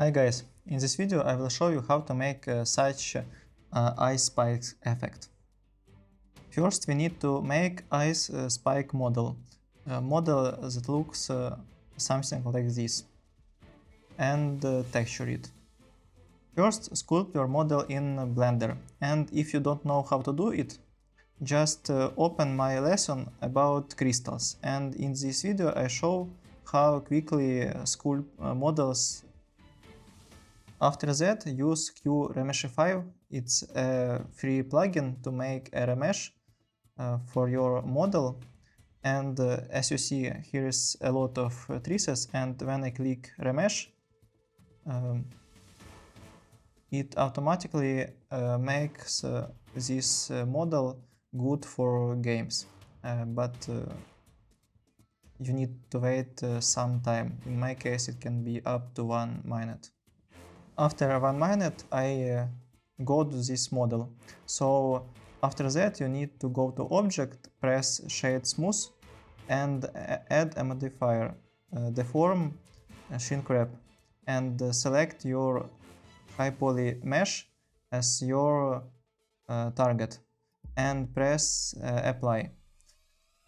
Hi guys, in this video I will show you how to make such ice spike effect. First we need to make ice spike model, a model that looks something like this, and texture it. First sculpt your model in Blender, and if you don't know how to do it, just open my lesson about crystals, and in this video I show how quickly sculpt models. After that, use QRemeshify. It's a free plugin to make a remesh for your model. And as you see, here is a lot of traces. And when I click remesh, it automatically makes this model good for games. But you need to wait some time. In my case, it can be up to 1 minute. After 1 minute I go to this model. So after that you need to go to object, press shade smooth and add a modifier, deform shrink wrap, and select your high poly mesh as your target and press apply.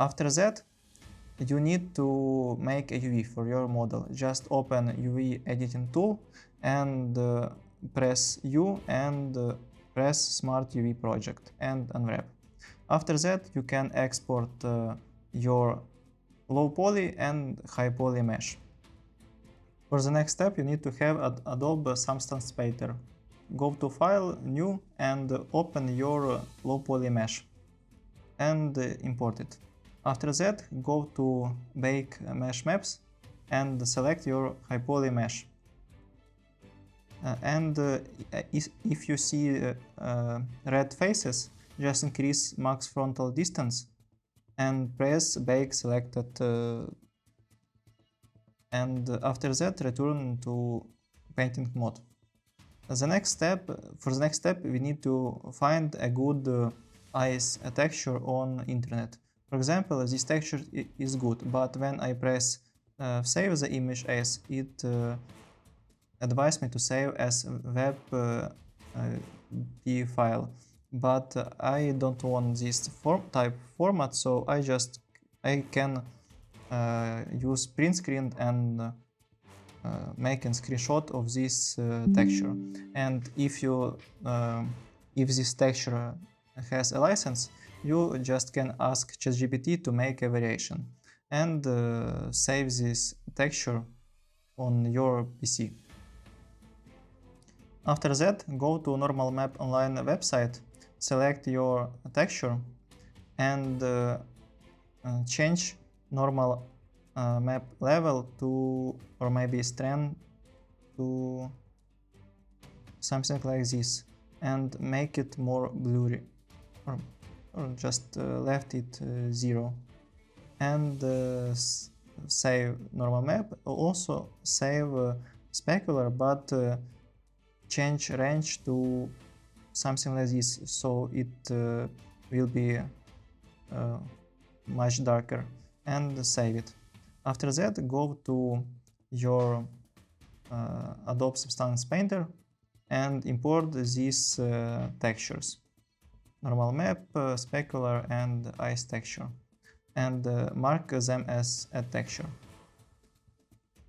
After that you need to make a UV for your model. Just open UV editing tool and press U and press Smart UV project and unwrap. After that you can export your low poly and high poly mesh. For the next step you need to have Adobe Substance Painter. Go to File, New, and open your low poly mesh and import it. After that, go to Bake Mesh Maps and select your high poly mesh. If you see red faces, just increase max frontal distance and press Bake selected. And after that, return to painting mode. For the next step, we need to find a good ice texture on internet. For example, this texture is good, but when I press save the image as, it advised me to save as WebP file. But I don't want this type format, so I can use print screen and make a screenshot of this texture. And if this texture has a license, you just can ask ChatGPT to make a variation and save this texture on your PC. After that, go to Normal Map Online website, select your texture and change normal map level to, or maybe strength to something like this, and make it more blurry, or just left it 0, and save normal map. Also save specular, but change range to something like this, so it will be much darker, and save it. After that, go to your Adobe Substance Painter and import these textures: normal map, specular, and ice texture, and mark them as a texture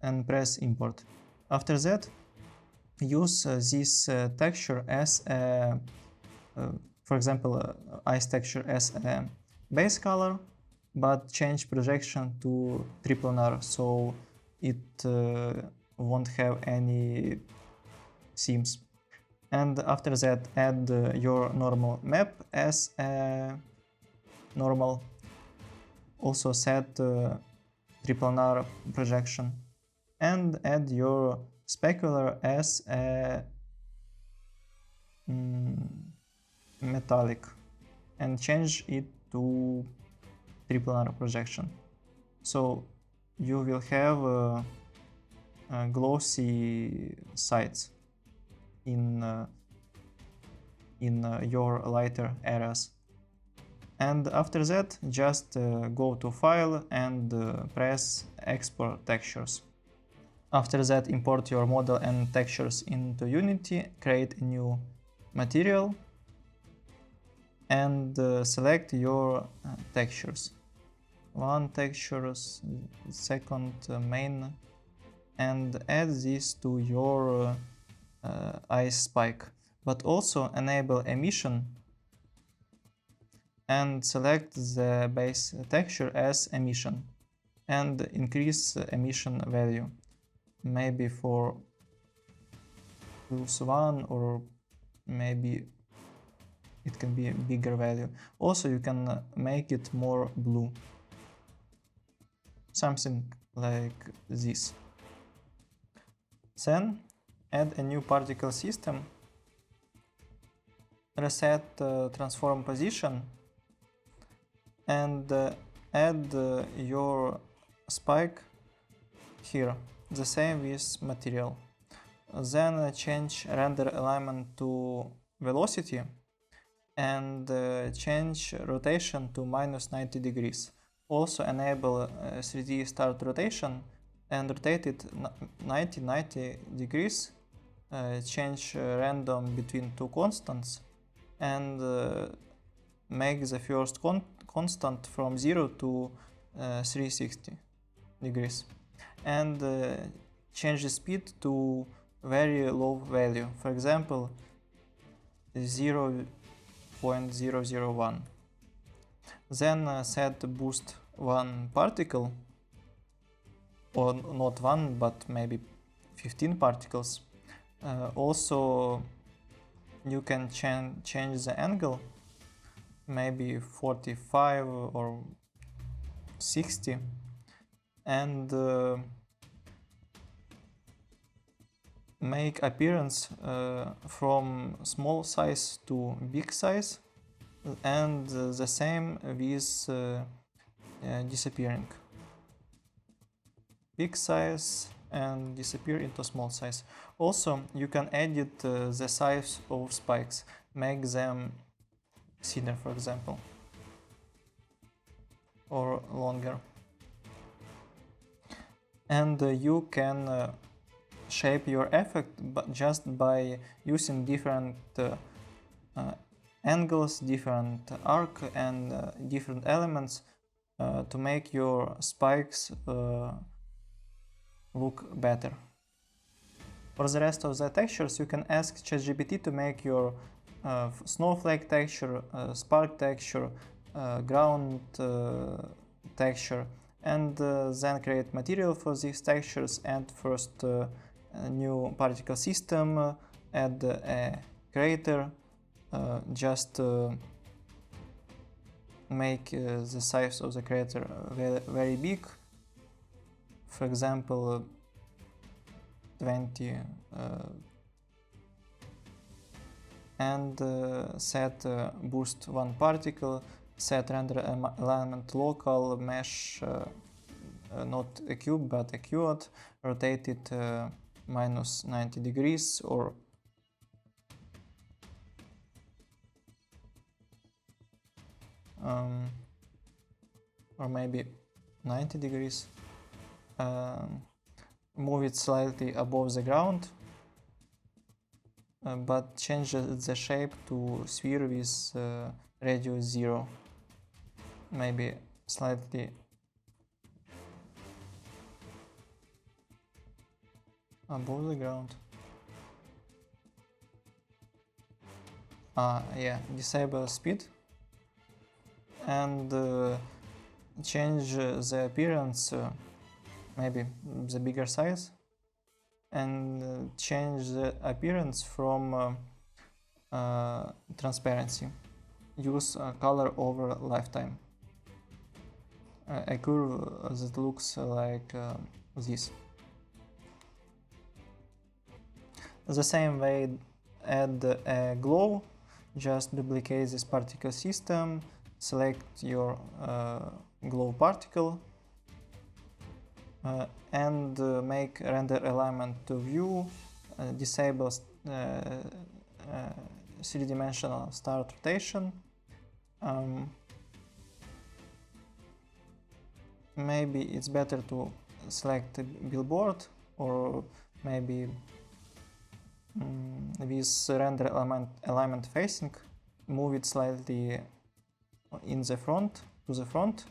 and press import. After that, use this texture as a, for example, ice texture as a base color, but change projection to triplanar, so it won't have any seams. And after that, add your normal map as a normal. Also set triplanar projection, and add your specular as a metallic, and change it to triplanar projection. So you will have glossy sides in your lighter areas. And after that, just go to File and press Export Textures. After that, import your model and textures into Unity, create a new material, and select your textures. One textures, second main, and add this to your ice spike. But also enable emission and select the base texture as emission and increase emission value, maybe for +1, or maybe it can be a bigger value. Also you can make it more blue, something like this. Then add a new particle system, reset transform position, and add your spike here, the same with material. Then change render alignment to velocity and change rotation to -90 degrees. Also enable 3D start rotation and rotate it 90 degrees. Change random between two constants and make the first constant from 0 to 360 degrees. And change the speed to very low value, for example 0.001. Then set boost one particle, or not one, but maybe 15 particles. Also you can change the angle, maybe 45 or 60, and make appearance from small size to big size, and the same with disappearing. Big size and disappear into small size. Also you can edit the size of spikes, make them thinner, for example, or longer. And you can shape your effect just by using different angles, different arc, and different elements to make your spikes look better. For the rest of the textures, you can ask ChatGPT to make your snowflake texture, spark texture, ground texture, and then create material for these textures, and first a new particle system, add a crater, just make the size of the crater very big, for example 20, and set boost one particle, set render alignment local, mesh not a cube but a quad, rotate it -90 degrees, or maybe 90 degrees. Move it slightly above the ground, but change the shape to sphere with radius 0, maybe slightly above the ground. Yeah, disable speed and change the appearance, maybe the bigger size, and change the appearance from transparency. Use color over lifetime. A curve that looks like this. The same way, add a glow. Just duplicate this particle system, select your glow particle, and make render alignment to view, disable 3-dimensional start rotation. Maybe it's better to select a billboard or maybe with render alignment facing, move it slightly in the front, to the front,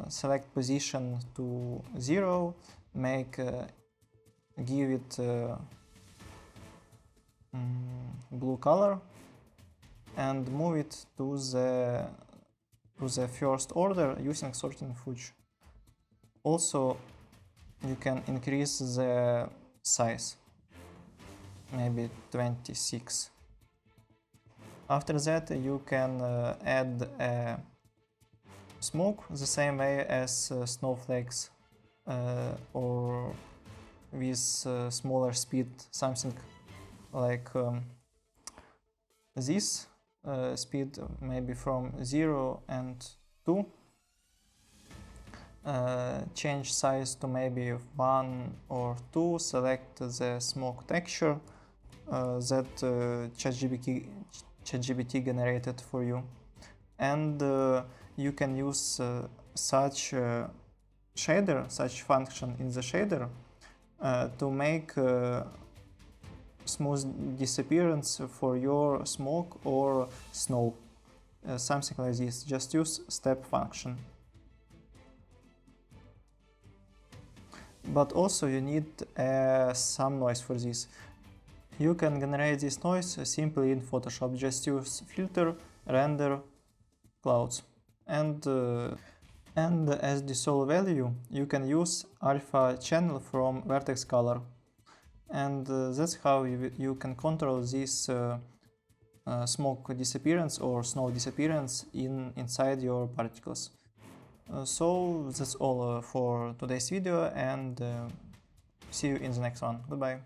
select position to 0, give it blue color, and move it to the first order using sorting fudge. Also, you can increase the size, maybe 26. After that, you can add a smoke the same way as snowflakes, or with smaller speed, something like this speed, maybe from 0 and 2. Change size to maybe 1 or 2, select the smoke texture that ChatGPT generated for you, and you can use such function in the shader to make smooth disappearance for your smoke or snow, something like this. Just use step function. But also you need some noise for this. You can generate this noise simply in Photoshop. Just use filter, render, clouds, and as dissolve value you can use alpha channel from vertex color, and that's how you can control this smoke disappearance or snow disappearance inside your particles. So that's all for today's video, and see you in the next one. Goodbye.